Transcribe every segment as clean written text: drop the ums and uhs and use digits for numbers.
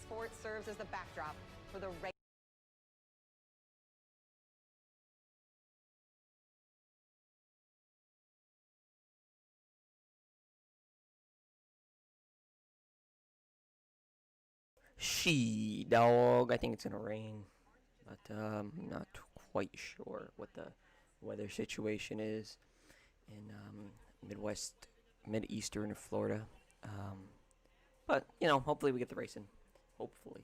Sport serves as the backdrop for the race. She dog. I think it's gonna rain, but I'm not quite sure what the weather situation is in Midwest, Mid-Eastern Florida. Um, but hopefully we get the race in. Hopefully.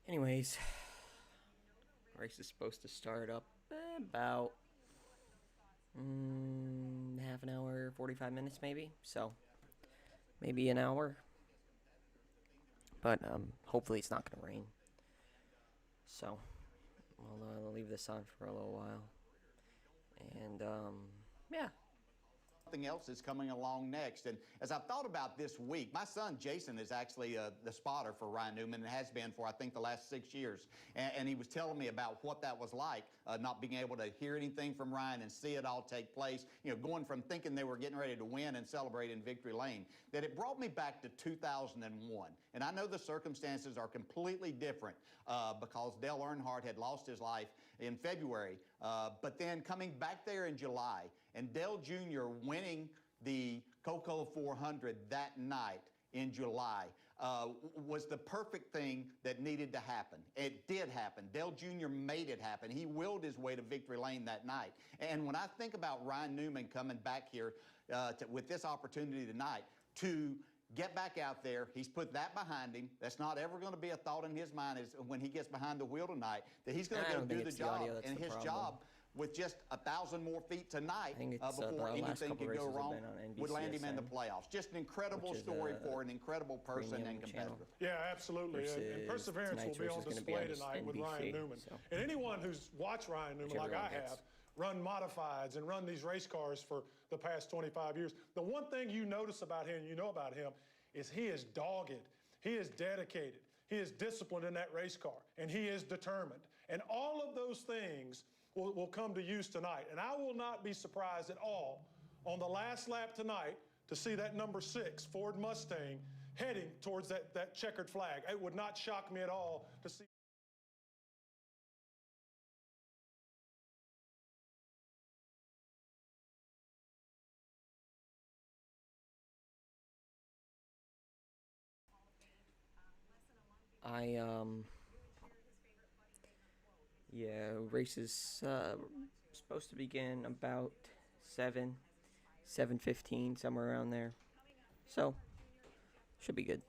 Anyways, race is supposed to start up about half an hour, 45 minutes maybe. So maybe an hour. But hopefully it's not gonna rain. So I'll leave this on for a little while. And yeah. Something else is coming along next. And as I've thought about this week, my son Jason is actually the spotter for Ryan Newman and has been for, I think, the last 6 years. And he was telling me about what that was like, not being able to hear anything from Ryan and see it all take place, going from thinking they were getting ready to win and celebrate in Victory Lane, that it brought me back to 2001. And I know the circumstances are completely different because Dale Earnhardt had lost his life in February. But then coming back there in July, and Dale Jr. winning the Coca-Cola 400 that night in July was the perfect thing that needed to happen. It did happen. Dale Jr. made it happen. He willed his way to Victory Lane that night. And when I think about Ryan Newman coming back here with this opportunity tonight to get back out there, he's put that behind him. That's not ever going to be a thought in his mind is when he gets behind the wheel tonight, that he's going to go do the job. And his job with just 1,000 more feet tonight before anything could go wrong would land him in the playoffs. Just an incredible story for an incredible person and competitor. Yeah, absolutely. And perseverance will be on display tonight with Ryan Newman. And anyone who's watched Ryan Newman like I have, run modifieds and run these race cars for the past 25 years, the one thing you notice about him, you know about him, is he is dogged. He is dedicated. He is disciplined in that race car. And he is determined. And all of those things will come to use tonight. And I will not be surprised at all on the last lap tonight to see that number 6 Ford Mustang heading towards that checkered flag. It would not shock me at all to see. I Yeah, race is supposed to begin about 7:15, somewhere around there. So, should be good.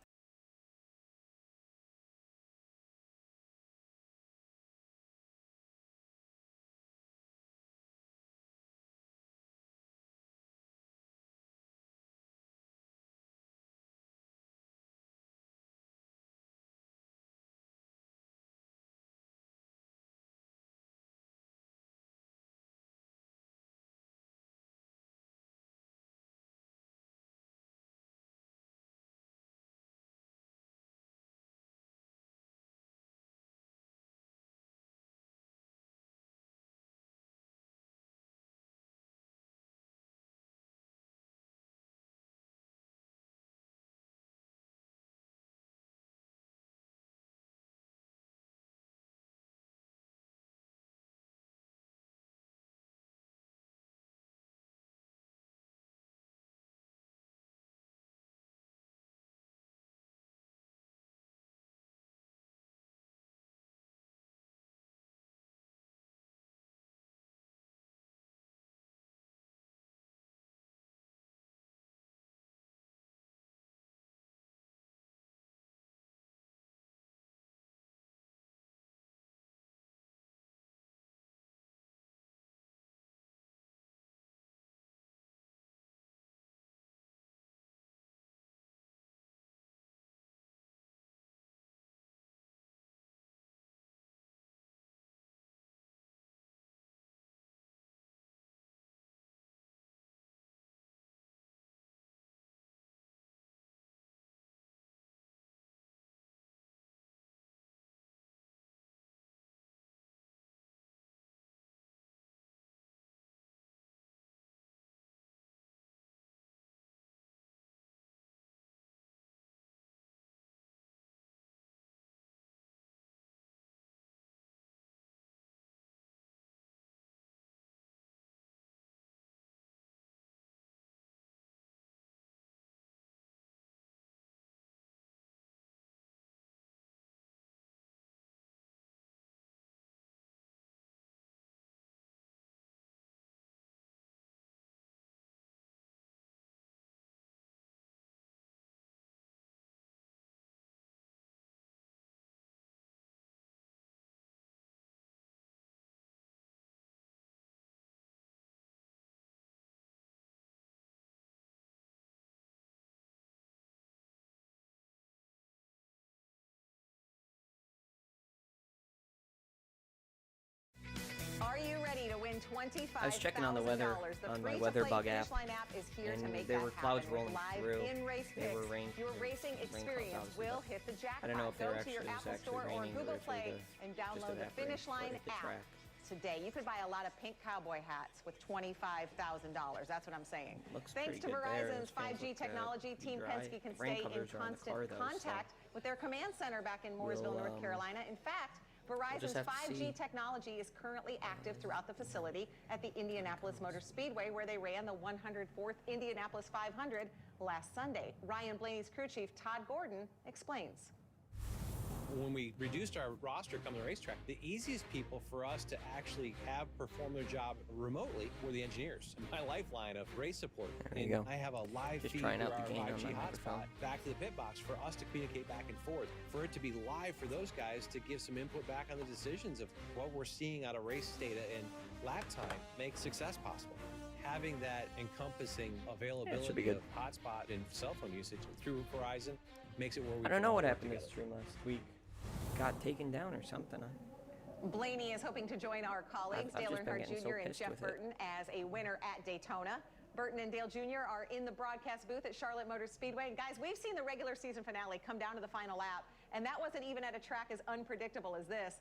Are you ready to win $25,000? I was checking on the weather on my WeatherBug app, and there were clouds rolling through. There were rain. Your racing experience will hit the jackpot. I don't know if Go they're to your actually Apple Store or raining Google or if Play they're and just download the evaporating Finish Line at the app. track. Today, you could buy a lot of pink cowboy hats with $25,000. That's what I'm saying. Looks Thanks to pretty good there. Verizon's Those fans 5G look, technology, Team dry. Penske can Rain stay in colors are on the constant car, though, contact with their command center back in Mooresville, North Carolina. In fact, Verizon's have to 5G see. technology is currently active throughout the facility at the Indianapolis Motor Speedway, where they ran the 104th Indianapolis 500 last Sunday. Ryan Blaney's crew chief, Todd Gordon, explains. When we reduced our roster coming to the racetrack, the easiest people for us to actually have perform their job remotely were the engineers. My lifeline of race support. There you go. I have a live Just feed trying through out our the gain on 5G my hotspot microphone. back to the pit box for us to communicate back and forth, for it to be live for those guys to give some input back on the decisions of what we're seeing out of race data and lap time makes success possible. Having that encompassing availability good. of hotspot and cell phone usage through Verizon makes it where we I don't can know all what work happened to together. the stream last week. Got taken down or something. Blaney is hoping to join our colleagues, I've Dale just been Earnhardt getting so Jr. and pissed Jeff with it. Burton, as a winner at Daytona. Burton and Dale Jr. are in the broadcast booth at Charlotte Motor Speedway. And guys, we've seen the regular season finale come down to the final lap, and that wasn't even at a track as unpredictable as this.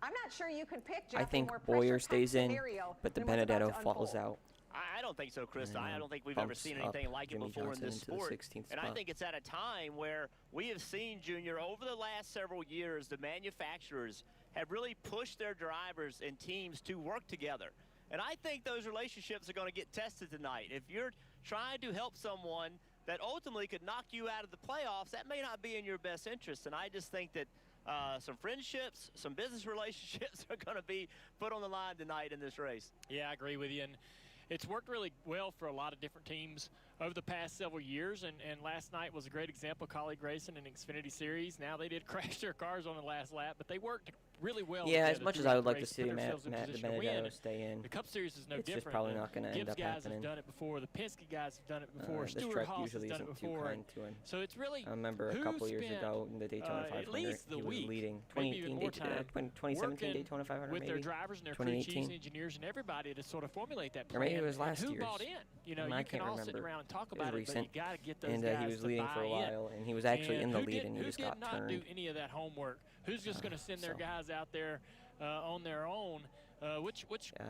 I'm not sure you could pick, Jeff, I think a more Boyer pressure-packed stays in, scenario but the than what's about Benedetto to falls unfold. out. I don't think so, Chris. I don't think we've ever bumps seen up anything like Jimmy it before Johnson in this into the sport. 16th And I spot. think it's at a time where we have seen, Junior, over the last several years, the manufacturers have really pushed their drivers and teams to work together. And I think those relationships are going to get tested tonight. If you're trying to help someone that ultimately could knock you out of the playoffs, that may not be in your best interest. And I just think that some friendships, some business relationships are going to be put on the line tonight in this race. Yeah, I agree with you. And it's worked really well for a lot of different teams over the past several years, and last night was a great example. Colleague racing in Xfinity Series. Now they did crash their cars on the last lap, but they worked really well. Yeah, as much as I would like to see Matt DiBenedetto stay in, the Cup Series is no different. It's just probably not going to end up happening. Gibbs guys have done it before. The Penske guys have done it before. This Stewart track Haas usually has done isn't it before. too kind to him. So it's really I remember a couple years ago in the Daytona 500, at least the he was week, leading. maybe even more time 2017 Daytona 500 with maybe? their drivers and their crew chiefs, engineers, and everybody to sort of formulate that plan. Or maybe it was last year's. Who bought in? You know, you can all sit around and talk about it, but you got to get those guys to buy in. And he was leading for a while, and he was actually in the lead, and he just got turned. Who did not do any of that homework? Who's just going to send their guys out there on their own? Which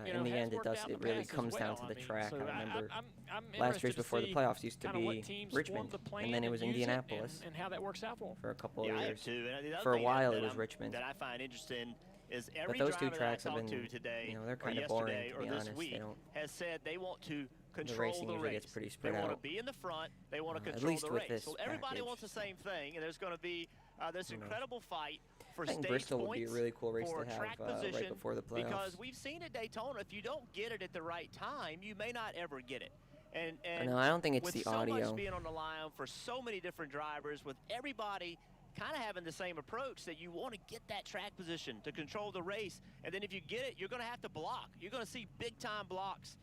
you know, in the has end, it worked does. out It in the really past comes as down well. to the I mean, track. so I remember I'm last year's before the playoffs used to be Richmond, and then it was Indianapolis. And how that works out for them. For a couple of years. Too. And for a while, it was Richmond. That I find interesting is every but those two driver tracks that I have talked been, to today, you know, they're or kind of boring, yesterday, to or be this honest. week, has said they want to control racing the usually race. gets pretty They spread want to out. be in the front. They want to At control least the with race. this So everybody package. wants the same thing, and there's going to be this incredible fight for I think stage Bristol would points, be a really cool race for to have track right position, before the playoffs. because we've seen at Daytona, if you don't get it at the right time, you may not ever get it. And no, I don't think it's with the so audio. much being on the line for so many different drivers, with everybody kind of having the same approach, that you want to get that track position to control the race, and then if you get it, you're going to have to block. You're going to see big-time blocks.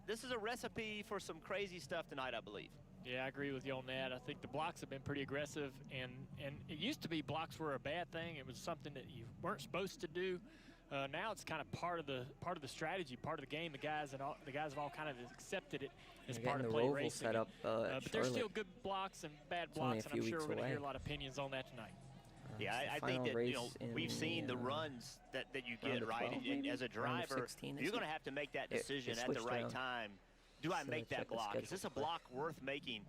This is a recipe for some crazy stuff tonight, I believe. Yeah, I agree with you on that. I think the blocks have been pretty aggressive, and it used to be blocks were a bad thing. It was something that you weren't supposed to do. Now it's kind of part of the strategy, part of the game. The guys have all kind of accepted it as part of play racing. Set up, but there's still good blocks and bad blocks, and I'm sure we're going to hear a lot of opinions on that tonight. Yeah, I think that, you know, we've seen the runs that you get, right? And as a driver, you're going to have to make that decision at the right time. Do I make that block? Is this a block worth making?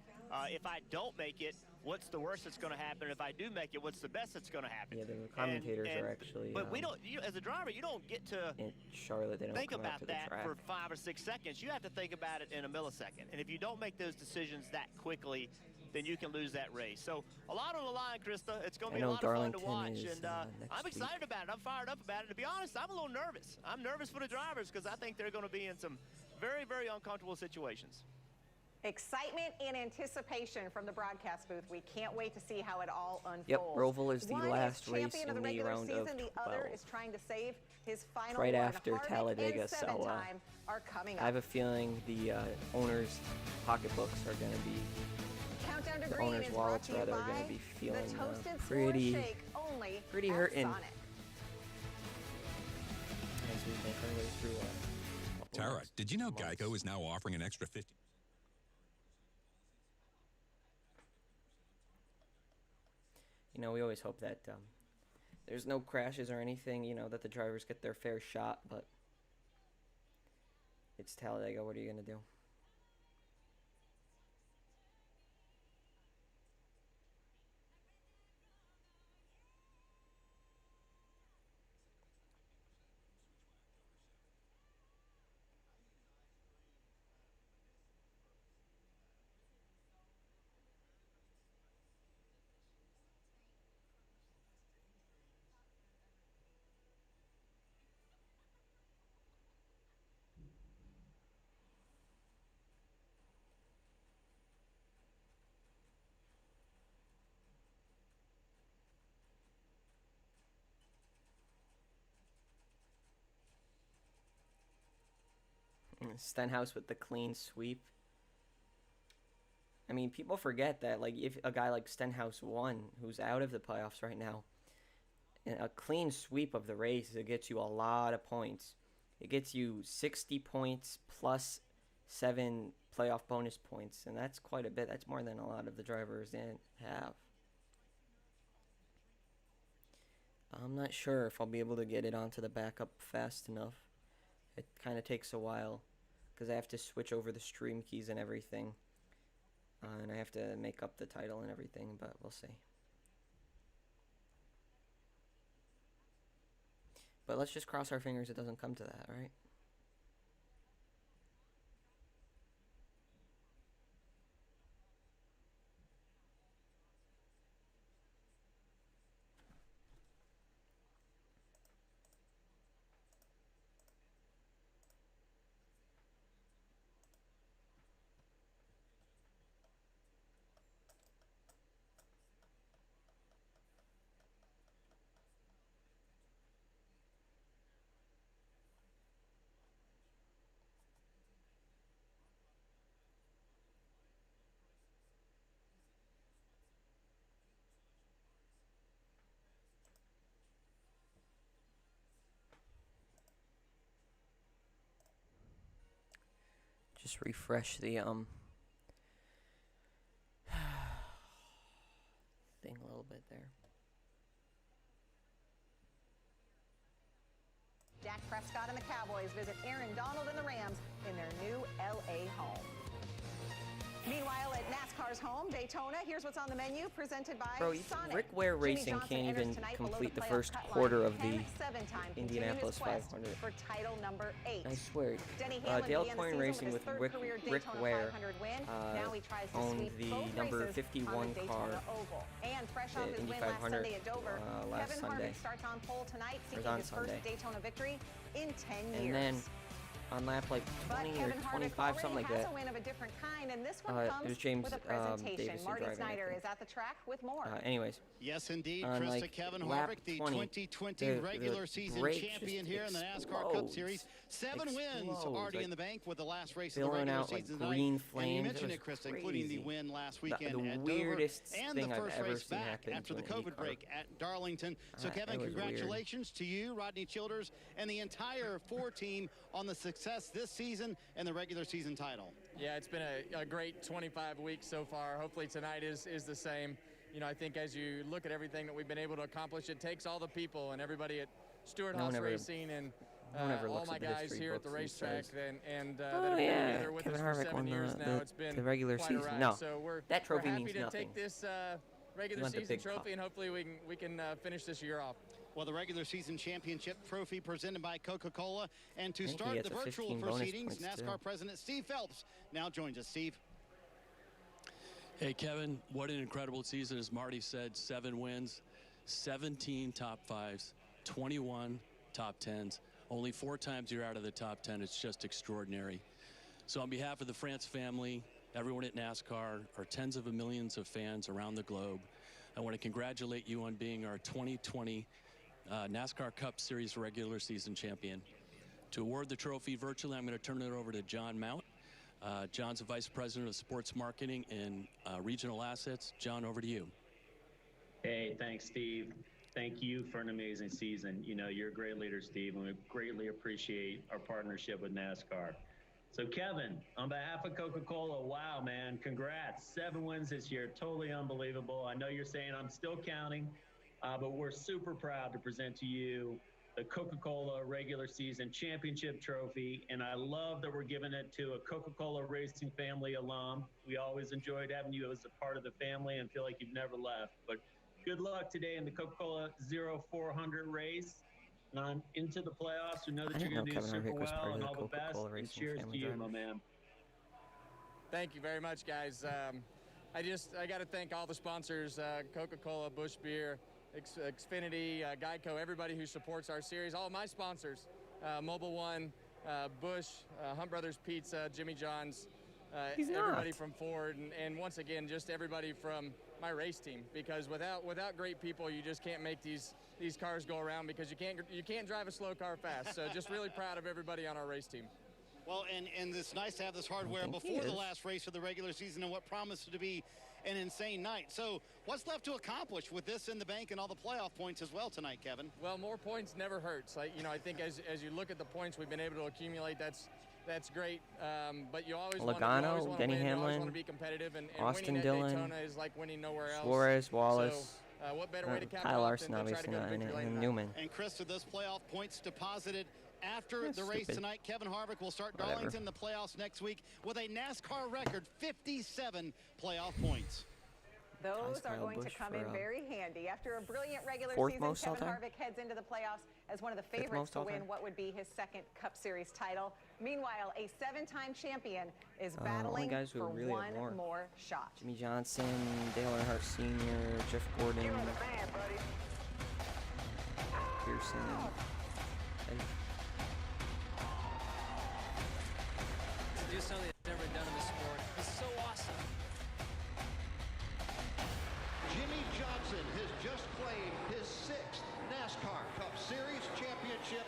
If I don't make it, what's the worst that's going to happen? If I do make it, what's the best that's going to happen? Yeah, the commentators are actually. But we don't. As a driver, you don't get to in Charlotte, they don't think come about out to the that track. for 5 or 6 seconds. You have to think about it in a millisecond. And if you don't make those decisions that quickly, then you can lose that race. So a lot on the line, Krista. It's going to be a lot of fun to watch, and I'm excited about it. I'm fired up about it. To be honest, I'm a little nervous. I'm nervous for the drivers because I think they're going to be in some very, very uncomfortable situations. Excitement and anticipation from the broadcast booth. We can't wait to see how it all unfolds. Yep, Roval is the One last is race champion in of the the regular round season. of The 12. other is trying to save his final Right one. after Harvick Talladega, and so Seven-time are coming up. I have a feeling the owners' pocketbooks are going to be, Countdown to the Green owners' is wallets brought to you rather, are going by to be feeling the Toasted S'more pretty Shake only at hurting Sonic. as we make our way through Tara, did you know Geico is now offering an extra 50? You know, we always hope that there's no crashes or anything, you know, that the drivers get their fair shot, but it's Talladega. What are you going to do? Stenhouse with the clean sweep. I mean, people forget that, like, if a guy like Stenhouse won, who's out of the playoffs right now, a clean sweep of the race, it gets you a lot of points. It gets you 60 points plus 7 playoff bonus points, and that's quite a bit. That's more than a lot of the drivers have. I'm not sure if I'll be able to get it onto the backup fast enough. It kind of takes a while because I have to switch over the stream keys and everything. And I have to make up the title and everything, but we'll see. But let's just cross our fingers it doesn't come to that, right? just refresh the thing a little bit there. Dak Prescott and the Cowboys visit Aaron Donald and the Rams in their new LA home. Meanwhile, at NASCAR's home, Daytona, here's what's on the menu, presented by Sonic. Rick Ware Racing can't even complete the first quarter of the Indianapolis 500. For title number 8. I swear. Dale Coyne Racing with Rick Ware owned the number 51 car, and fresh off the his Indy win 500 last Sunday at Dover, last Kevin Sunday. Harvick starts on pole tonight, seeking his first Daytona victory in 10 years. And then on lap like 20 or 25, something like that. A win of a different kind, and this one It comes was James with a presentation. Davison Marty driving, Snyder is at the track with more. Anyways. Yes, indeed. On Krista, like Kevin lap Harvick, the 20, 2020 regular season champion here in the NASCAR Cup Series. 7 wins already in the bank with the last race of the regular season tonight. Green And you flames. mentioned it, Krista, including the win last weekend the at weirdest Dover and the thing first I've ever race seen back happen after the to an COVID Indy car. break at Darlington. So, Kevin, congratulations to you, Rodney Childers, and the entire Ford team on the success this season and the regular season title. Yeah, it's been a great 25 weeks so far. Hopefully tonight is the same. You know, I think as you look at everything that we've been able to accomplish, it takes all the people and everybody at Stewart Haas Racing and all my guys here at the racetrack and that have been together with us for 7 years now. It's been the regular quite season. a ride. No, so we're trophy happy means to nothing. take this regular season trophy and hopefully we can finish this year off. Well, the regular season championship trophy presented by Coca-Cola. And to start the virtual proceedings, NASCAR President Steve Phelps now joins us. Steve. Hey, Kevin, what an incredible season. As Marty said, 7 wins, 17 top 5s, 21 top 10s. Only 4 times you're out of the top 10. It's just extraordinary. So on behalf of the France family, everyone at NASCAR, our tens of millions of fans around the globe, I want to congratulate you on being our 2020 NASCAR Cup Series regular season champion. To award the trophy virtually, I'm going to turn it over to John Mount. John's the Vice President of Sports Marketing and Regional Assets. John, over to you. Hey, thanks, Steve. Thank you for an amazing season. You know, you're a great leader, Steve, and we greatly appreciate our partnership with NASCAR. So, Kevin, on behalf of Coca-Cola, wow, man, congrats. 7 wins this year, totally unbelievable. I know you're saying I'm still counting, but we're super proud to present to you the Coca-Cola regular season championship trophy, and I love that we're giving it to a Coca-Cola Racing family alum. We always enjoyed having you as a part of the family and feel like you've never left. But good luck today in the Coca-Cola 0400 race. And on into the playoffs. We know that you're going to do super well and all the best. And cheers to you, my man. Thank you very much, guys. I got to thank all the sponsors, Coca-Cola, Busch Beer, Xfinity, Geico, everybody who supports our series, all of my sponsors, Mobile One, Busch, Hunt Brothers Pizza, Jimmy John's, everybody from Ford, and once again, just everybody from my race team, because without great people, you just can't make these cars go around, because you can't drive a slow car fast. So just really proud of everybody on our race team. Well, and it's nice to have this hardware before the last race of the regular season and what promised to be an insane night. So what's left to accomplish with this in the bank and all the playoff points as well tonight, Kevin? Well, more points never hurts. Like, you know, I think as you look at the points we've been able to accumulate, that's great. But you always want to Denny win. Hamlin, you always want to be competitive, and Austin winning Dillon, at Daytona is like winning nowhere else. Suarez, Wallace, so, what better way to cap Kyle off Larson, than to try to obviously, go to victory and Newman. And Chris, are those playoff points deposited after the race tonight? Kevin Harvick will start Darlington the playoffs next week with a NASCAR record 57 playoff points. Those are going to come in very handy. After a brilliant regular season, Kevin Harvick heads into the playoffs as one of the favorites to win what would be his 2nd Cup Series title. Meanwhile, a 7-time champion is battling for one more shot. Jimmy Johnson, Dale Earnhardt Sr., Jeff Gordon, Pearson. To do something that's never been done in the sport is so awesome. Jimmy Johnson has just claimed his 6th NASCAR Cup Series championship.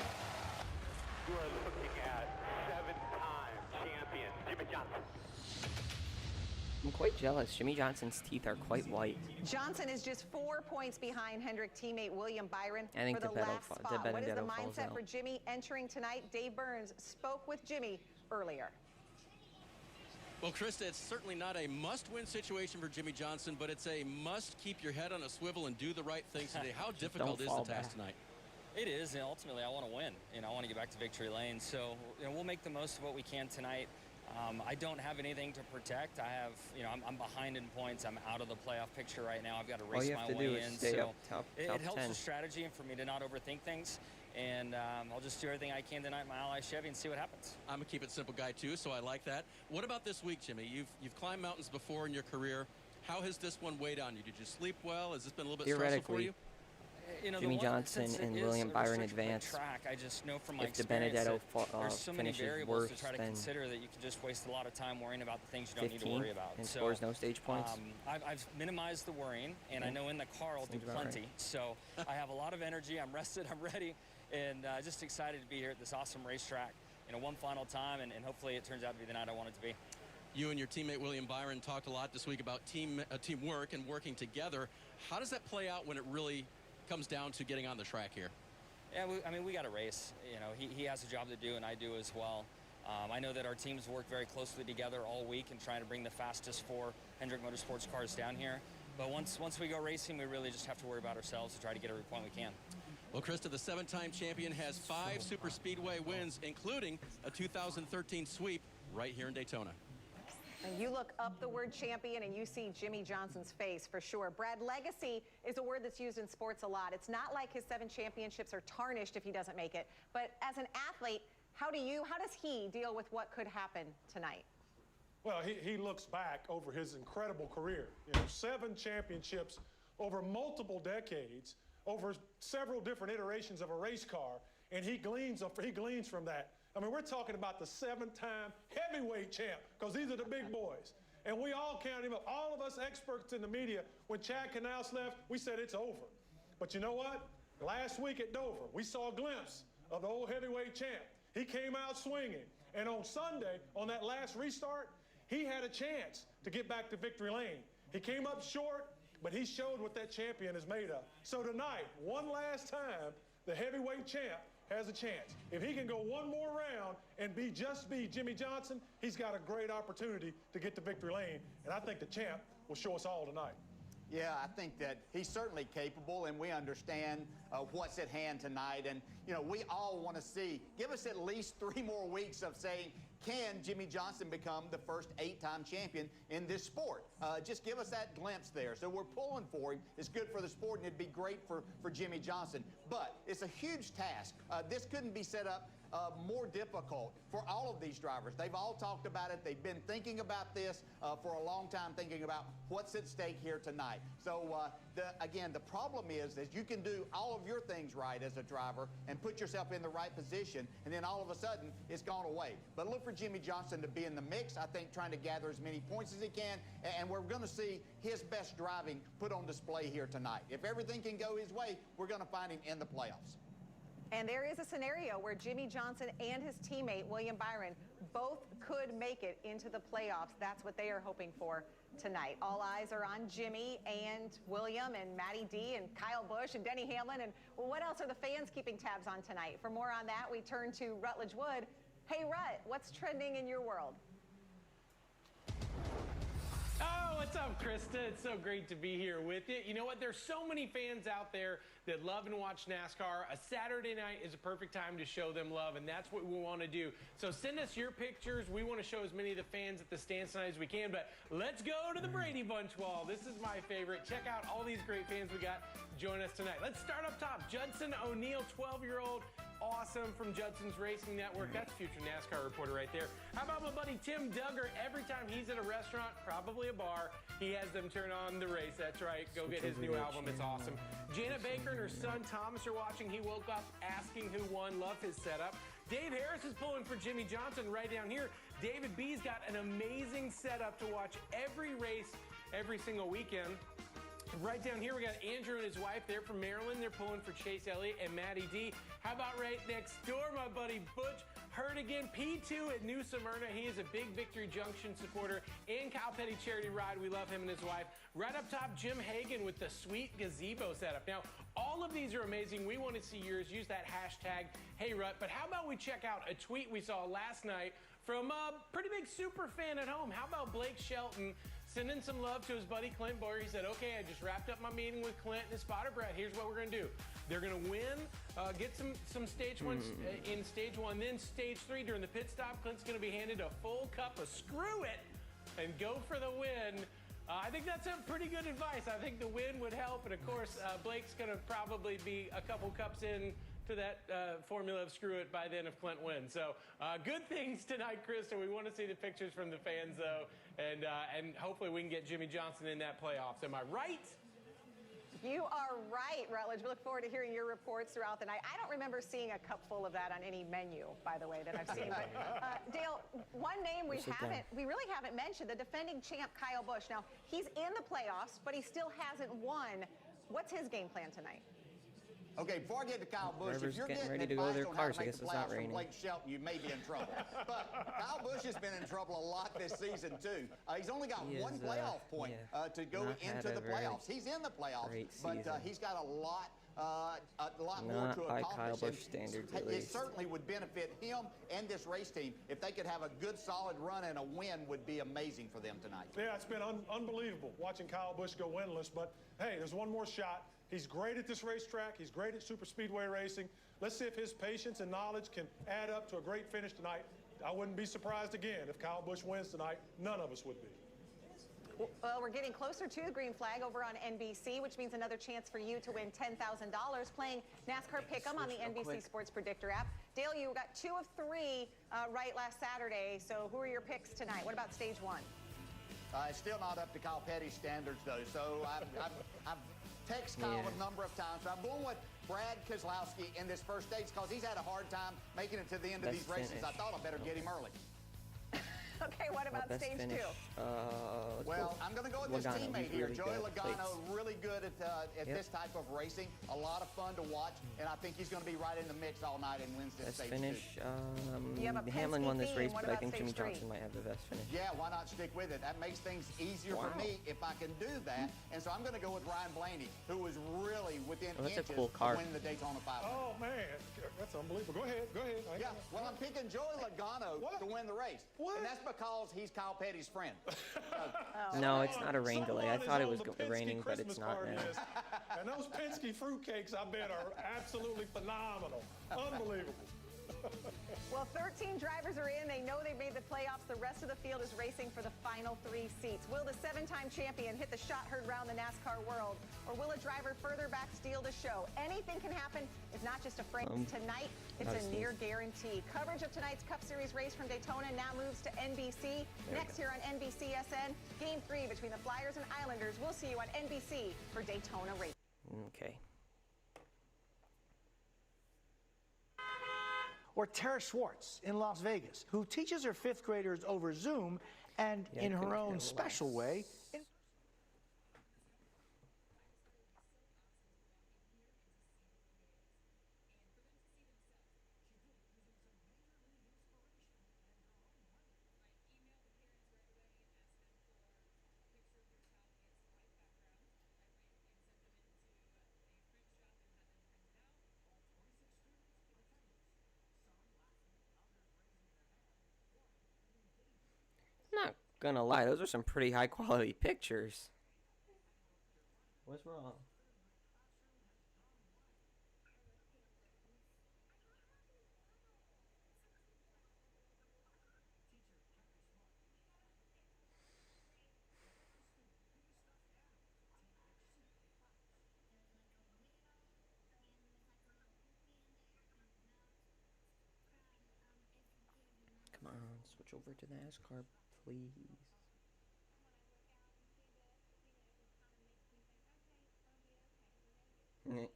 You are looking at 7-time champion Jimmy Johnson. I'm quite jealous. Jimmy Johnson's teeth are quite white. Johnson is just 4 points behind Hendrick teammate William Byron for the last spot. What is the mindset for Jimmy entering tonight? Dave Burns spoke with Jimmy earlier. Well, Krista, it's certainly not a must-win situation for Jimmy Johnson, but it's a must keep your head on a swivel and do the right things today. How difficult is the task tonight? It is, and ultimately I want to win. I want to get back to victory lane. So, we'll make the most of what we can tonight. I don't have anything to protect. I have, I'm behind in points. I'm out of the playoff picture right now. I've got to race my way in. So it helps the strategy and for me to not overthink things. And I'll just do everything I can tonight, my ally Chevy, and see what happens. I'm a keep it simple guy too, so I like that. What about this week, Jimmy? You've climbed mountains before in your career. How has this one weighed on you? Did you sleep well? Has this been a little bit stressful for you? Jimmy Johnson and William Byron advance. Track, I just know from my if the Benedetto there's so many variables worse to try to consider that you can just waste a lot of time worrying about the things you don't need to 15 worry about. and so, scores no stage points. I've minimized the worrying, and I know in the car I'll do plenty. Right. So I have a lot of energy. I'm rested. I'm ready, and just excited to be here at this awesome racetrack. One final time, and hopefully it turns out to be the night I want it to be. You and your teammate William Byron talked a lot this week about teamwork and working together. How does that play out when it really comes down to getting on the track here? Yeah, we got a race. He has a job to do, and I do as well. I know that our teams work very closely together all week and trying to bring the fastest 4 Hendrick Motorsports cars down here. But once we go racing, we really just have to worry about ourselves to try to get every point we can. Well, Krista, the 7-time champion has 5 super speedway wins, including a 2013 sweep right here in Daytona. And you look up the word champion and you see Jimmy Johnson's face for sure. Brad, legacy is a word that's used in sports a lot. It's not like his 7 championships are tarnished if he doesn't make it. But as an athlete, how does he deal with what could happen tonight? Well, he looks back over his incredible career. 7 championships over multiple decades, over several different iterations of a race car, and he gleans from that. I mean, we're talking about the 7-time heavyweight champ, because these are the big boys. And we all count him up. All of us experts in the media, when Chad Knaus left, we said it's over. But you know what? Last week at Dover, we saw a glimpse of the old heavyweight champ. He came out swinging. And on Sunday, on that last restart, he had a chance to get back to victory lane. He came up short, but he showed what that champion is made of. So tonight, one last time, the heavyweight champ has a chance. If he can go one more round and be Jimmy Johnson, he's got a great opportunity to get to victory lane. And I think the champ will show us all tonight. Yeah, I think that he's certainly capable, and we understand what's at hand tonight. And, we all want to see, give us at least 3 more weeks of saying, can Jimmy Johnson become the first 8-time champion in this sport? Just give us that glimpse there. So we're pulling for him. It's good for the sport, and it'd be great for Jimmy Johnson. But it's a huge task. This couldn't be set up more difficult for all of these drivers. They've all talked about it. They've been thinking about this for a long time, thinking about what's at stake here tonight. So, again, the problem is that you can do all of your things right as a driver and put yourself in the right position, and then all of a sudden, it's gone away. But look for Jimmy Johnson to be in the mix, I think, trying to gather as many points as he can, and we're going to see his best driving put on display here tonight. If everything can go his way, we're going to find him in the playoffs. And there is a scenario where Jimmy Johnson and his teammate, William Byron, both could make it into the playoffs. That's what they are hoping for tonight. All eyes are on Jimmy and William and Matty D and Kyle Busch and Denny Hamlin. And what else are the fans keeping tabs on tonight? For more on that, we turn to Rutledge Wood. Hey, Rut, what's trending in your world? Oh, what's up, Krista? It's so great to be here with you. You know what? There's so many fans out there that love and watch NASCAR. A Saturday night is a perfect time to show them love, and that's what we want to do. So send us your pictures. We want to show as many of the fans at the stands tonight as we can, but let's go to the Brady Bunch wall. This is my favorite. Check out all these great fans we got. Join us tonight. Let's start up top. Judson O'Neill, 12-year-old. Awesome from Judson's Racing Network. That's future NASCAR reporter right there. How about my buddy Tim Duggar? Every time he's at a restaurant, probably a bar, he has them turn on the race. That's right. Go get his new album. It's awesome. Janet Baker and her son Thomas are watching. He woke up asking who won. Love his setup. Dave Harris is pulling for Jimmy Johnson right down here. David B's got an amazing setup to watch every race every single weekend. Right down here, we got Andrew and his wife. They're from Maryland. They're pulling for Chase Elliott and Matty D. How about right next door, my buddy Butch Hurtigan, P2 at New Smyrna. He is a big Victory Junction supporter and Kyle Petty Charity Ride. We love him and his wife. Right up top, Jim Hagan with the sweet gazebo setup. Now, all of these are amazing. We want to see yours. Use that hashtag, HeyRut. But how about we check out a tweet we saw last night from a pretty big super fan at home. How about Blake Shelton sending some love to his buddy Clint Boyer? He said, okay, I just wrapped up my meeting with Clint and his spotter Brett. Here's what we're going to do. They're going to win, get some stage one in stage one, then stage 3 during the pit stop. Clint's going to be handed a full cup of Screw It and go for the win. I think that's a pretty good advice. I think the win would help. And, of course, Blake's going to probably be a couple cups in to that formula of Screw It by then if Clint wins. So good things tonight, Krista. We want to see the pictures from the fans, though. And hopefully we can get Jimmy Johnson in that playoffs. Am I right? You are right, Rutledge. We look forward to hearing your reports throughout the night. I don't remember seeing a cup full of that on any menu, by the way, that I've seen. But, Dale, one name we really haven't mentioned, the defending champ Kyle Busch. Now, he's in the playoffs, but he still hasn't won. What's his game plan tonight? Okay, before I get to Kyle Busch, if you're getting ready to go to their advice on how cars, to I make guess the it's not playoffs from raining. Blake Shelton, you may be in trouble. But Kyle Busch has been in trouble a lot this season, too. He's only got one playoff point to go into the playoffs. He's in the playoffs, but he's got a lot more to by accomplish. Kyle Busch standards, at It least. certainly would benefit him and this race team if they could have a good, solid run, and a win would be amazing for them tonight. Yeah, it's been unbelievable watching Kyle Busch go winless, but hey, there's one more shot. He's great at this racetrack. He's great at super speedway racing. Let's see if his patience and knowledge can add up to a great finish tonight. I wouldn't be surprised again if Kyle Busch wins tonight. None of us would be. Well, we're getting closer to the green flag over on NBC, which means another chance for you to win $10,000 playing NASCAR Pick'em on the NBC Sports Predictor app. Dale, you got 2 of 3 right last Saturday, so who are your picks tonight? What about stage 1? It's still not up to Kyle Petty's standards, though, so I've texted Kyle a number of times. So I'm going with Brad Keselowski in this first stage because he's had a hard time making it to the end of these races. I thought I better get him early. Okay, what about stage 2? Well, I'm going to go with his teammate here, Joey Logano, really good at this type of racing. A lot of fun to watch, and I think he's going to be right in the mix all night and wins this stage 2. Hamlin won this race, but I think Jimmy Johnson might have the best finish. Yeah, why not stick with it? That makes things easier for me if I can do that. And so I'm going to go with Ryan Blaney, who was really within inches of winning the Daytona 500. Oh, man, that's unbelievable. Go ahead. Yeah, well, I'm picking Joey Logano to win the race. And that's because he's Kyle Petty's friend. No, it's not a rain delay. I thought it was raining, but it's not now. And those Penske fruitcakes, I bet, are absolutely phenomenal. Unbelievable. Well, 13 drivers are in. They know they've made the playoffs. The rest of the field is racing for the final 3 seats. Will the 7-time champion hit the shot heard round the NASCAR world? Or will a driver further back steal the show? Anything can happen. It's not just a phrase. Tonight, it's a near guarantee. Coverage of tonight's Cup Series race from Daytona now moves to NBC. Next here on NBCSN, Game 3 between the Flyers and Islanders. We'll see you on NBC for Daytona race. Okay. Or Tara Schwartz in Las Vegas, who teaches her 5th graders over Zoom and in her own special way. Not gonna lie, those are some pretty high quality pictures. What's wrong? Come on, switch over to NASCAR, please.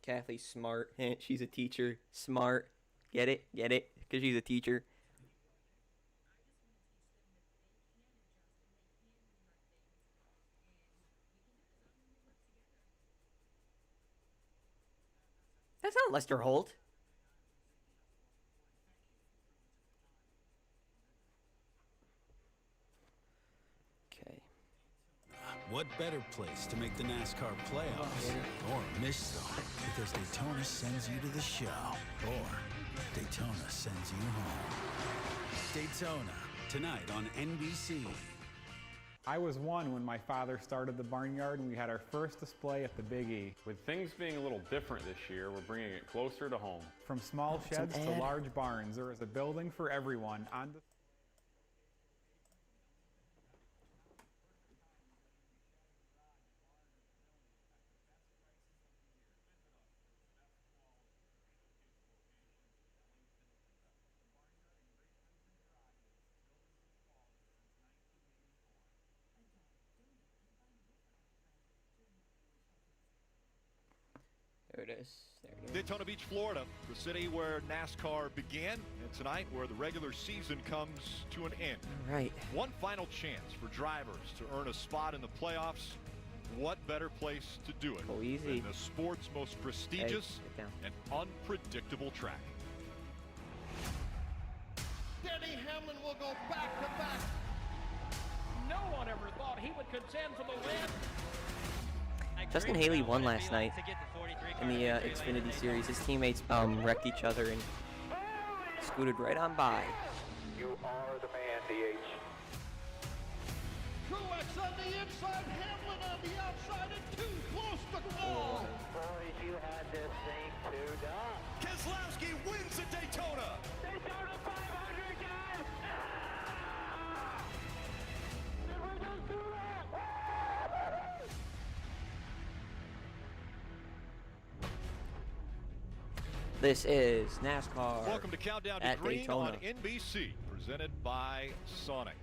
Kathy's smart. She's a teacher. Smart. Get it? Get it? Because she's a teacher. That's not Lester Holt. What better place to make the NASCAR playoffs or miss them? Because Daytona sends you to the show or Daytona sends you home. Daytona, tonight on NBC. I was 1 when my father started the barnyard and we had our first display at the Big E. With things being a little different this year, we're bringing it closer to home. From small sheds to large barns, there is a building for everyone on the There it is. There it is. Daytona Beach, Florida, the city where NASCAR began, and tonight where the regular season comes to an end. All right. One final chance for drivers to earn a spot in the playoffs. What better place to do it than the sport's most prestigious and unpredictable track? Denny Hamlin will go back to back. No one ever thought he would contend for the win. Justin Haley won last night in the Xfinity Series. His teammates wrecked each other and scooted right on by. You are the man, DH. Truex on the inside, Hamlin on the outside, and too close to call. Boys, you had this thing too done. Keselowski wins at Daytona. Daytona 500, guys. Did we just do that? This is NASCAR. Welcome to Countdown to at Green Daytona. on NBC, presented by Sonic.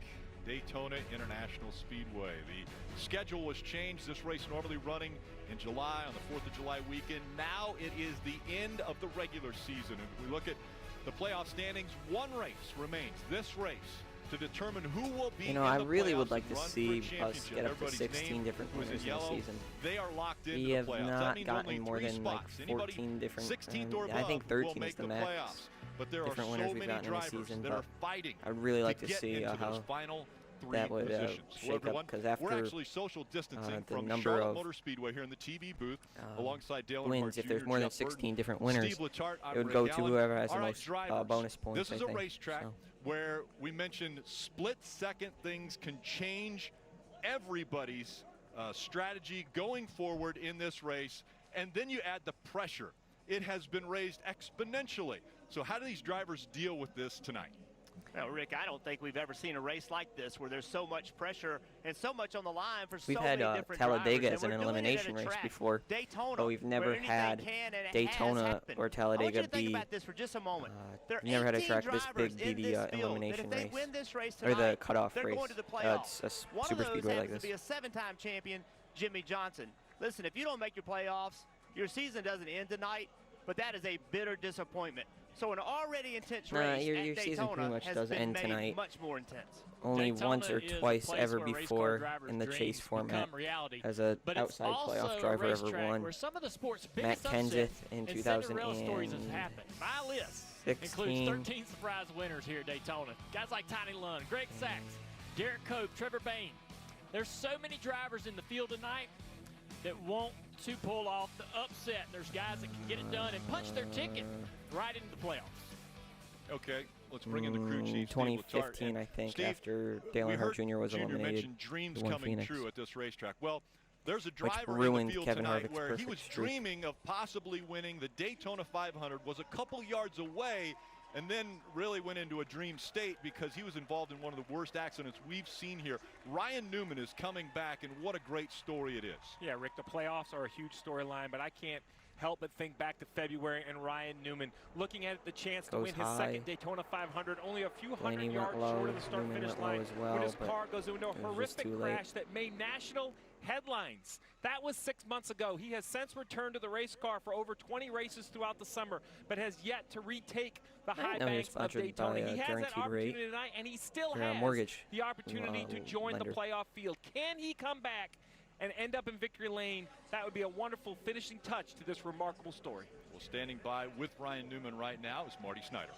Daytona International Speedway. The schedule was changed. This race normally running in July on the 4th of July weekend. Now it is the end of the regular season. And if we look at the playoff standings, one race remains. This race to determine who will be in the I really would playoffs like and to run see for a us championship. get up to Everybody's 16 name different was in winners in the yellow. season. They are locked into We the have playoffs. not That means gotten only more 3 than like spots. 14 different. 16th or above I think 13 will is make the the max. playoffs. But there are Different so winners we've many gotten in the drivers season, that but are fighting I'd really like to get see into how those final 3 that would positions. shake Well, up, everyone, because after we're actually social distancing the from number Charlotte of Motor Speedway here in the TV booth, alongside Dale wins, Earnhardt if there's Jr., more than Jeff 16 Burton, different winners, Steve Letarte, it would Ray go to Allen. whoever has the All right, most drivers, bonus points. This is I a think. racetrack So. where we mentioned split-second things can change everybody's strategy going forward in this race, and then you add the pressure. It has been raised exponentially. So how do these drivers deal with this tonight? Well, Rick, I don't think we've ever seen a race like this where there's so much pressure and so much on the line for We've so had many different Talladega drivers. as an elimination race before, Daytona, but we've never where anything had can and it has Daytona happened. or I want Talladega you to think be. about this for just a moment. There are We've never had a 18 track this drivers big be in the this field elimination that if race, they win this race or the tonight, cutoff they're race. going to the playoffs. It's a One super of those speedway like happens this. to be a 7-time champion, Jimmy Johnson. Listen, if you don't make your playoffs, your season doesn't end tonight, but that is a bitter disappointment. So an already intense race your at season Daytona pretty much has doesn't been end made tonight. much more intense. Only Daytona once or is a twice place ever where race car before drivers' in the chase dreams format become reality. has a But it's outside also playoff a driver ever racetrack won. where some of the sport's Matt biggest Kenseth upsets in and Cinderella stories have 2016. happened. My list includes 13 surprise winners here at Daytona. Guys like Tiny Lund, Greg Sachs, Derek Cope, Trevor Bayne. There's so many drivers in the field tonight that want to pull off the upset. There's guys that can get it done and punch their ticket right into the playoffs. Okay, let's bring in the crew chief, Steve 2015, Letarte. I think, Steve, after Dale we Earnhardt heard Jr. was Junior eliminated. mentioned dreams he won coming Phoenix. true at this racetrack. Well, there's a Which driver in ruined the field Kevin tonight Harvick's where he perfect was streak. dreaming of possibly winning the Daytona 500, was a couple yards away, and then really went into a dream state because he was involved in one of the worst accidents we've seen here. Ryan Newman is coming back, and what a great story it is. Yeah, Rick, the playoffs are a huge storyline, but I can't help but think back to February and Ryan Newman looking at the chance to Goes win his high. second Daytona 500, only a few Blaney hundred went yards low, short of the start-finish Newman went low line as well, when his but car goes into a it was just horrific too late. crash that made national headlines. That was 6 months ago. He has since returned to the race car for over 20 races throughout the summer, but has yet to retake the high know he was banks of sponsored Daytona. by, He has that Guaranteed Rate. opportunity tonight, and he still Or, has mortgage, the opportunity to join lender. the playoff field. Can he come back and end up in victory lane? That would be a wonderful finishing touch to this remarkable story. Well, standing by with Ryan Newman right now is Marty Snyder.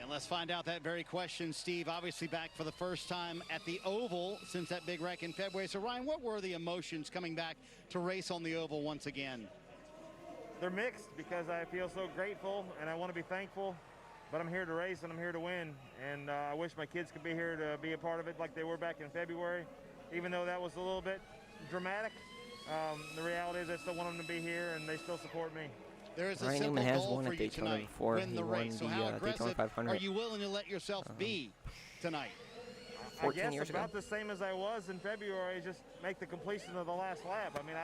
And let's find out that very question, Steve. Obviously back for the first time at the Oval since that big wreck in February. So, Ryan, what were the emotions coming back to race on the Oval once again? They're mixed because I feel so grateful and I want to be thankful. but I'm here to race and I'm here to win. And I wish my kids could be here to be a part of it like they were back in February, even though that was a little bit dramatic. The reality is I still want them to be here, and they still support me. There is a Ryan simple Newman has goal won for at you Daytona tonight. before. Win He the won race. So the how Daytona aggressive 500. are you willing to let yourself be tonight? 14 I guess years about ago. the same as I was in February, just make the completion of the last lap. I mean,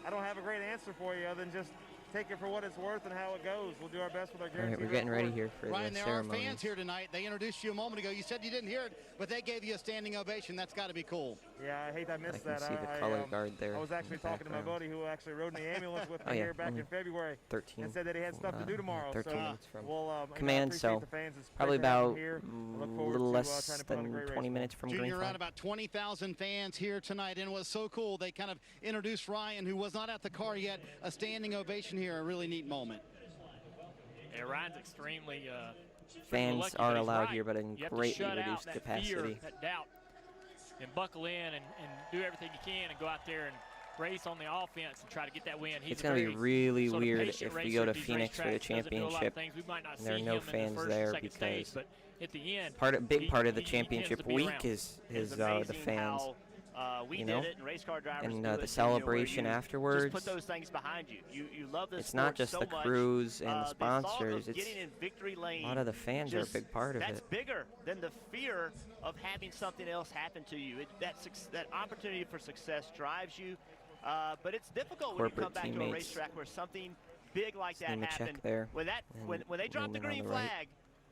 I don't have a great answer for you other than just take it for what it's worth and how it goes. We'll do our best with our guarantee. All right, we're getting ready here for Ryan, the there ceremony. are fans here tonight. They introduced you a moment ago. You said you didn't hear it, but they gave you a standing ovation. That's got to be cool. Yeah, I hate I missed I that. can see the color guard there. I was actually in the talking to my background. buddy who actually rode in the ambulance with me Oh, yeah, here back only in February 13, and said that he had stuff to do tomorrow. 13 so minutes from we'll command, appreciate so the fans. It's probably great to have them about here. I look a forward little to, less trying to put on a than great 20 race. minutes from Junior, green around flag. about 20,000 fans here tonight, and it was so cool. They kind of introduced Ryan, who was not at the car yet, a standing ovation here, a really neat moment. Yeah, Ryan's extremely Fans lucky, are but he's allowed right. here, but in You have to greatly shut out reduced that capacity. fear, that doubt, and buckle in and do everything you can and go out there and race on the offense and try to get that win. He's It's going to be really sort of weird patient if we racer go at to these Phoenix for the racetracks, doesn't do a lot of championship. things. We might not And there are see no him in the fans first there or second stage, because but at the end, big part of the he tends championship to be week around. is It's the amazing fans. how, we you did know, it, and race car drivers and do it, the too, celebration where you afterwards. Just put those things behind you. You love this It's not just so the much. crews and the The thought of sponsors. It's getting in victory lane, a lot of the fans are a big part of that's it. bigger than the fear of having something else happen to you. That opportunity for success drives you, but it's difficult when you come Corporate back to a teammates. racetrack where something big like Just that name a check happened. there, When they drop the Newman on green the right. flag,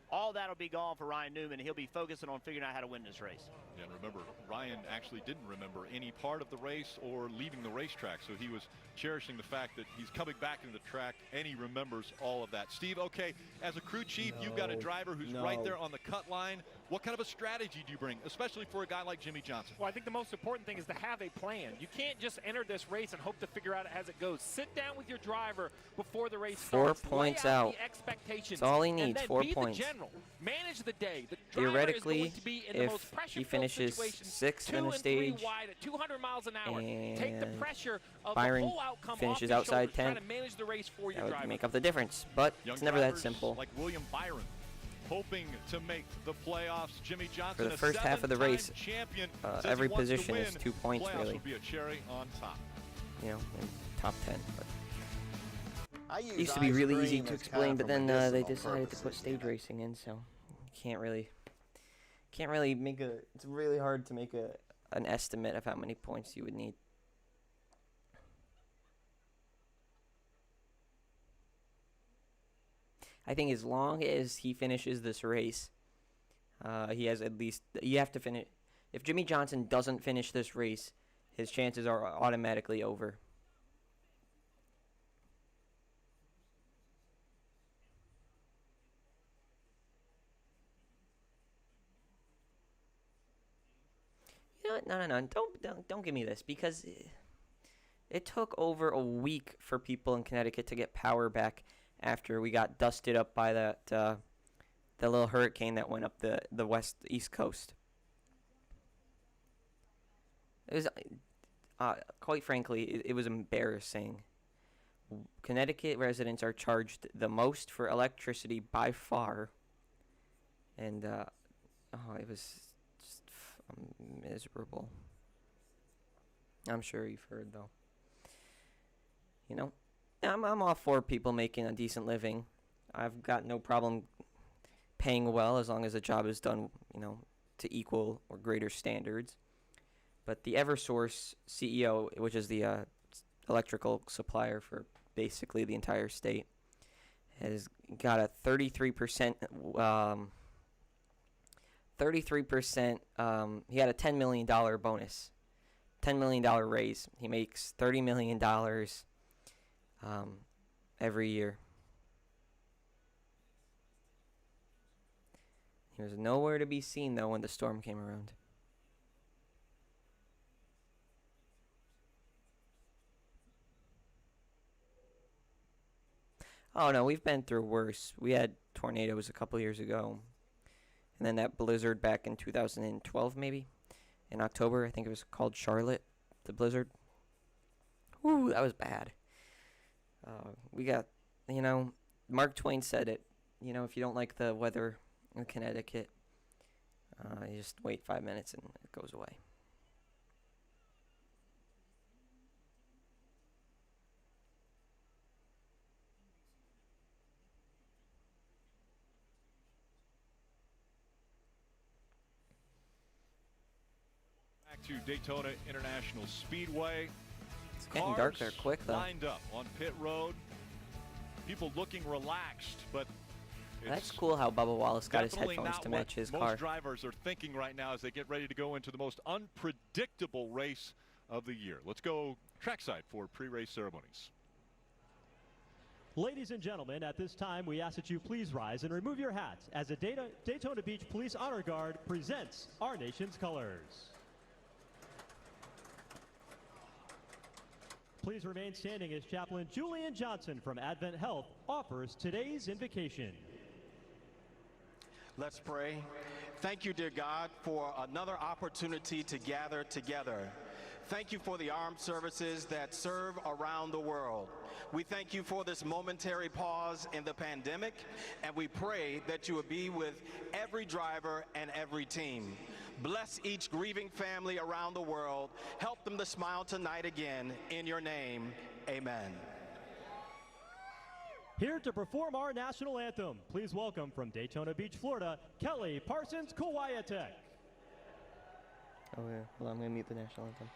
all that'll be gone for Ryan Newman. He'll be focusing on figuring out how to win this race. Yeah, and remember, Ryan actually didn't remember any part of the race or leaving the racetrack, so he was cherishing the fact that he's coming back into the track and he remembers all of that. Steve, okay, as a crew chief, you've got a driver who's right there on the cut line. What kind of a strategy do you bring, especially for a guy like Jimmy Johnson? Well, I think the most important thing is to have a plan. You can't just enter this race and hope to figure out as it goes. Sit down with your driver before the race 4 starts. points Lay out out. the expectations. That's all he and needs, then 4 be points. The general. Manage the day. The driver Theoretically, is going to be in the most if pressure he finishes 6th in the 2 and 3 stage, wide at 200 miles an hour. Take the and pressure of Byron the whole outcome finishes off your outside shoulders, 10th, trying to manage the race for your that would driver. make up the difference. But Young it's never that drivers simple. like William Byron, hoping to make the playoffs. Jimmy Johnson, For the first half of the race, champion, every position is 2 points, Playoffs really. will be a cherry on top. You know, in top 10. But I it used to be really easy to explain, but then they decided to put stage racing in, so you can't really make a. It's really hard to make an estimate of how many points you would need. I think as long as he finishes this race, he has at least. You have to finish. If Jimmy Johnson doesn't finish this race, his chances are automatically over. You know what? No. Don't give me this, because it took over a week for people in Connecticut to get power back after we got dusted up by that the little hurricane that went up the east coast. It was quite frankly, it was embarrassing. Connecticut residents are charged the most for electricity by far, and it was just miserable. I'm sure you've heard, though. You know, I'm all for people making a decent living. I've got no problem paying well as long as the job is done, you know, to equal or greater standards. But the Eversource CEO, which is the electrical supplier for basically the entire state, has got a 33%. 33%. He had a $10 million bonus, $10 million raise. He makes $30 million every year. He was nowhere to be seen, though, when the storm came around. Oh, no, we've been through worse. We had tornadoes a couple years ago. And then that blizzard back in 2012, maybe. In October, I think it was called Charlotte, the blizzard. Woo, that was bad. We got, you know, Mark Twain said it. you know, if you don't like the weather in Connecticut, you just wait 5 minutes and it goes away. Back to Daytona International Speedway. It's getting dark there quick, though. Lined up on pit road. People looking relaxed, but that's cool how Bubba Wallace got his headphones to match his car. Most drivers are thinking right now as they get ready to go into the most unpredictable race of the year. Let's go trackside for pre-race ceremonies. Ladies and gentlemen, at this time, we ask that you please rise and remove your hats as the Daytona Beach Police Honor Guard presents our nation's colors. Please remain standing as Chaplain Julian Johnson from Advent Health offers today's invocation. Let's pray. Thank you, dear God, for another opportunity to gather together. Thank you for the armed services that serve around the world. We thank you for this momentary pause in the pandemic, and we pray that you will be with every driver and every team. Bless each grieving family around the world. Help them to smile tonight again. In your name, amen. Here to perform our national anthem, please welcome from Daytona Beach, Florida, Kelly Parsons Kowayatek. Oh yeah, well, I'm gonna mute the national anthem.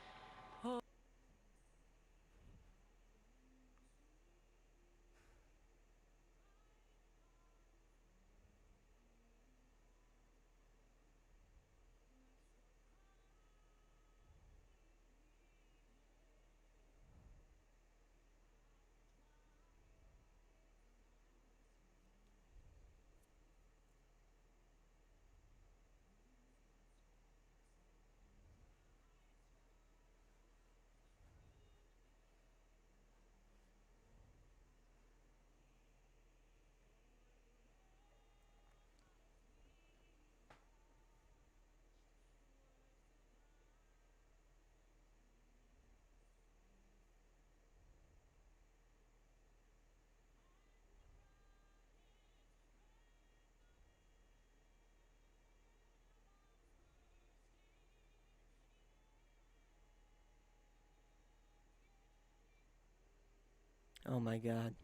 Oh my god.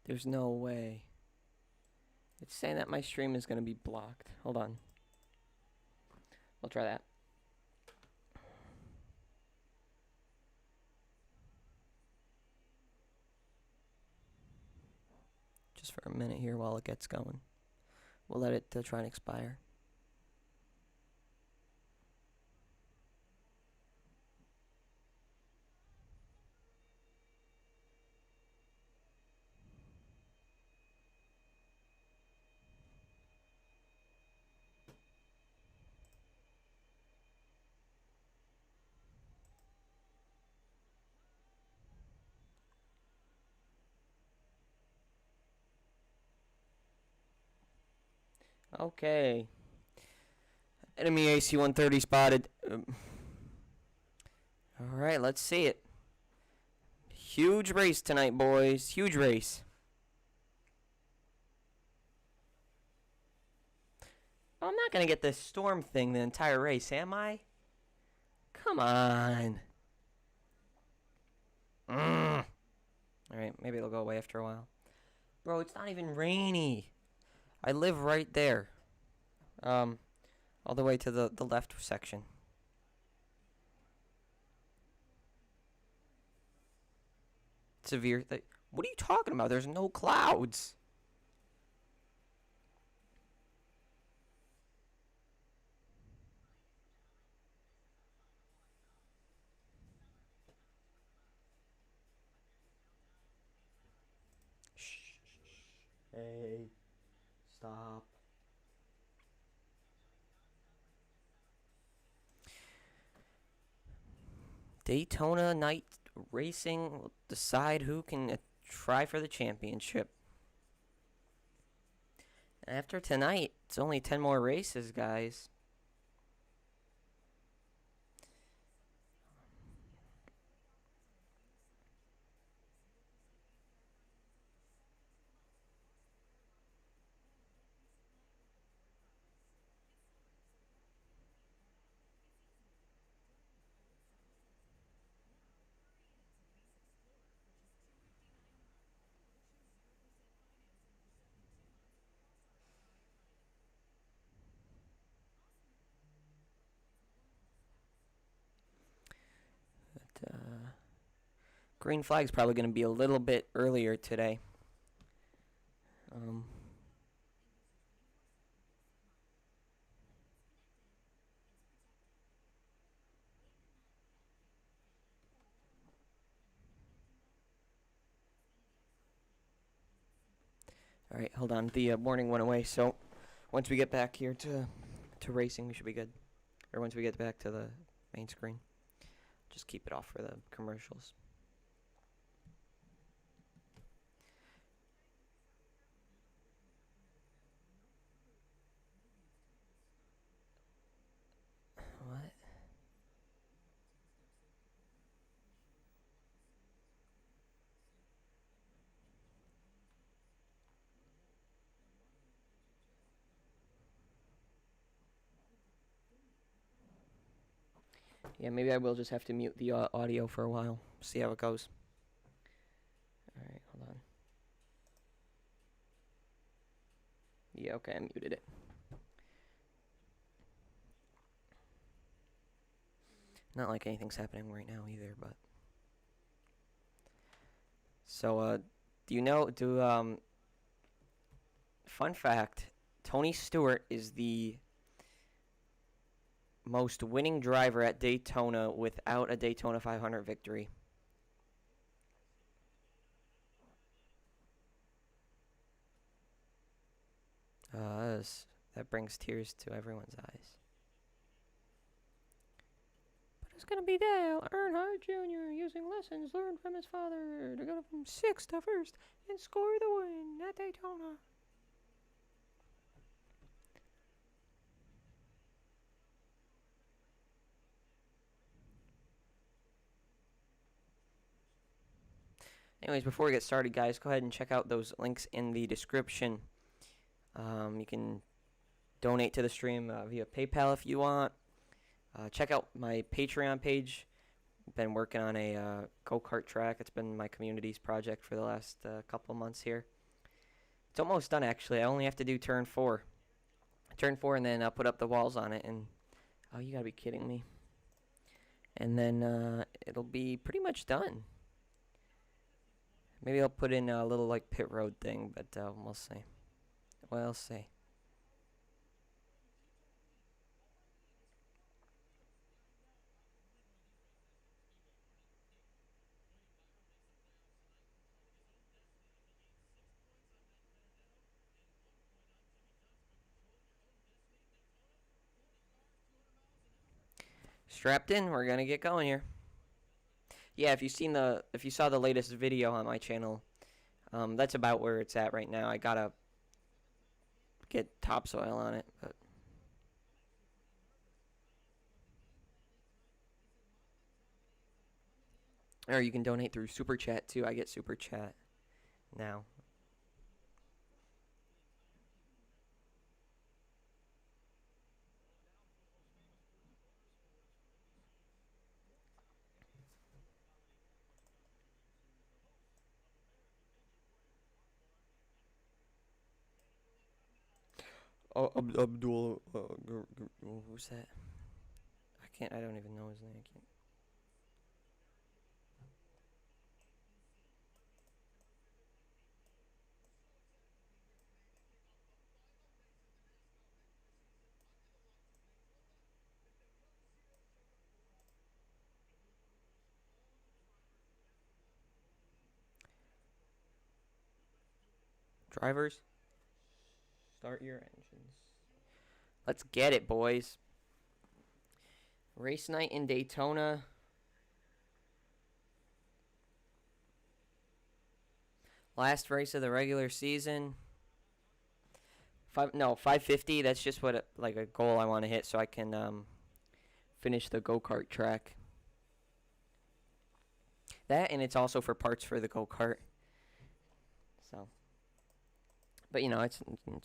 There's no way. It's saying that my stream is going to be blocked. Hold on. We'll try that. Just for a minute here while it gets going. We'll let it try and expire. Okay. Enemy AC-130 spotted. Alright, let's see it. Huge race tonight, boys. Huge race. I'm not going to get this storm thing the entire race, am I? Come on. Alright, maybe it'll go away after a while. Bro, it's not even rainy. I live right there. All the way to the left section. Severe. What are you talking about? There's no clouds. Shh. Hey. Stop. Daytona night racing will decide who can try for the championship. After tonight, it's only 10 more races, guys. Green flag's probably going to be a little bit earlier today. All right, hold on. The warning went away, so once we get back here to racing, we should be good. Or once we get back to the main screen, just keep it off for the commercials. What? Yeah, maybe I will just have to mute the audio for a while. See how it goes. All right, hold on. Yeah, okay, I muted it. Not like anything's happening right now either, but. So, do you know, fun fact, Tony Stewart is the most winning driver at Daytona without a Daytona 500 victory. That brings tears to everyone's eyes. But it's going to be Dale Earnhardt Jr. using lessons learned from his father to go from 6th to 1st and score the win at Daytona. Anyways, before we get started, guys, go ahead and check out those links in the description. You can donate to the stream via PayPal if you want. Check out my Patreon page. Been working on a go-kart track. It's been my community's project for the last couple months here. It's almost done, actually. I only have to do turn 4. Turn 4, and then I'll put up the walls on it. And oh, you gotta be kidding me. And then it'll be pretty much done. Maybe I'll put in a little like pit road thing, but we'll see. We'll see. Strapped in, we're gonna get going here. Yeah, if you saw the latest video on my channel, that's about where it's at right now. I gotta get topsoil on it, but or you can donate through Super Chat too. I get Super Chat now. Oh, Abdul, who's that? I don't even know his name. I can't. Drivers, start your engines. Let's get it, boys. Race night in Daytona. Last race of the regular season. 550. That's just what like a goal I want to hit so I can finish the go-kart track. That, and it's also for parts for the go-kart. So, but you know, it's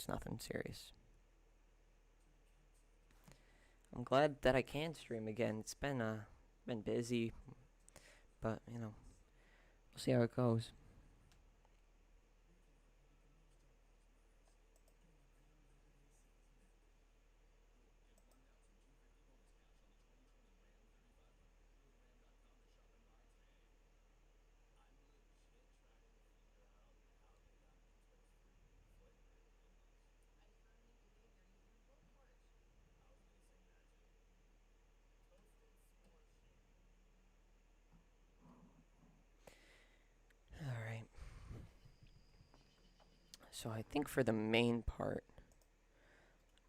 nothing serious. I'm glad that I can stream again. It's been busy, but you know, we'll see how it goes. So I think for the main part,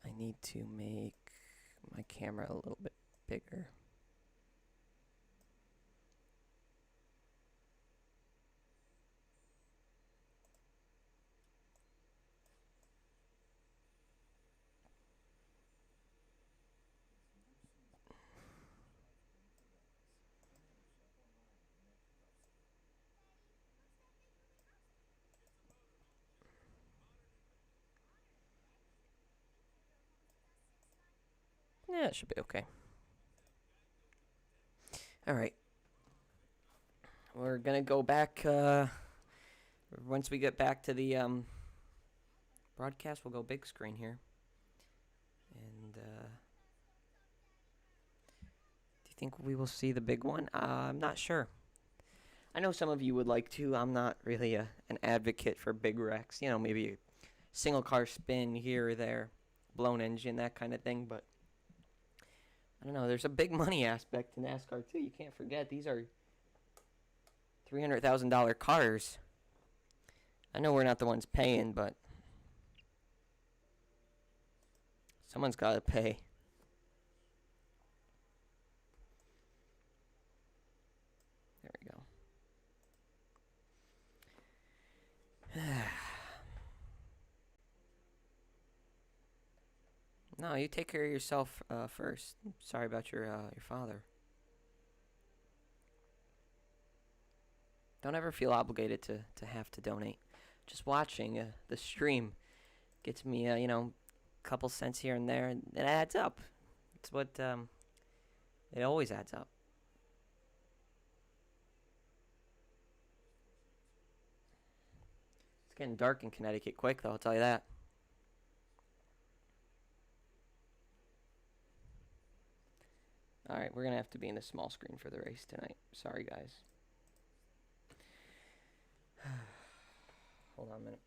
I need to make my camera a little bit bigger. Yeah, it should be okay. All right. We're going to go back. Once we get back to the broadcast, we'll go big screen here. And do you think we will see the big one? I'm not sure. I know some of you would like to. I'm not really an advocate for big wrecks. You know, maybe a single car spin here or there, blown engine, that kind of thing. But I don't know. There's a big money aspect to NASCAR, too. You can't forget these are $300,000 cars. I know we're not the ones paying, but someone's got to pay. There we go. No, you take care of yourself first. Sorry about your father. Don't ever feel obligated to have to donate. Just watching the stream gets me, a couple cents here and there, and it adds up. It's what, it always adds up. It's getting dark in Connecticut quick, though, I'll tell you that. Alright, we're going to have to be in the small screen for the race tonight. Sorry, guys. Hold on a minute.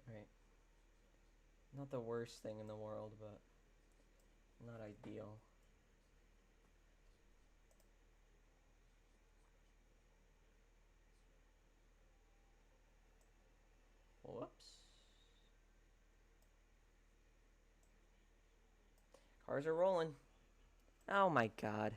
Alright. Not the worst thing in the world, but not ideal. Whoops. Cars are rolling. Oh my God.